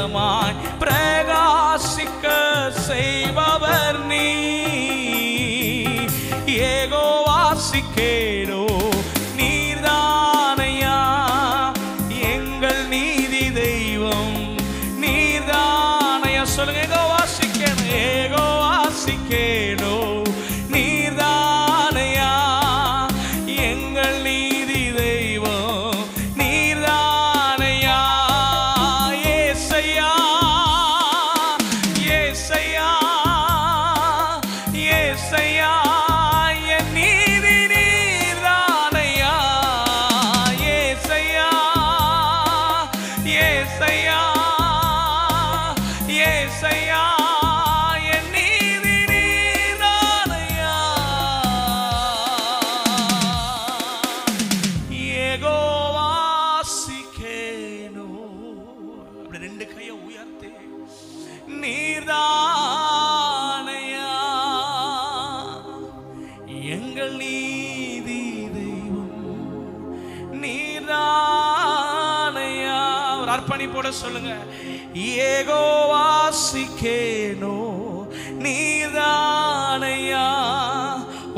அதிகமாய் பிரகாசிக்க செய்பவர் நீ. யெகோவா சிக்கேனோ நீர்தானையா எங்கள் நீதி தெய்வம் நீர்தானையா. சொல்லுங்க, யெகோவா சிக்கேனோ, யெகோவா சிக்கேனோ நீர்தானையா எங்கள் நீதி தெய்வம் நீர்தானையா. ஏசையா ஏசையா ஏசையா என் நீதி நீர்தானையா. ஏசையா ஏசையா ஏசையா என் நீதி நீர்தானையா. யெகோவா சிக்கேனோ. அப்படி ரெண்டு கையை உயர்த்தி நீர்தானையா எங்கள் நீதி தெய்வம் நீர்தானையா. ஒரு அர்ப்பணிப்போட சொல்லுங்க, யெகோவா சிக்கேனோ நீர்தானையா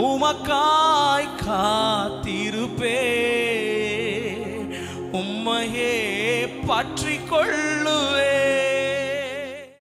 உமக்காய்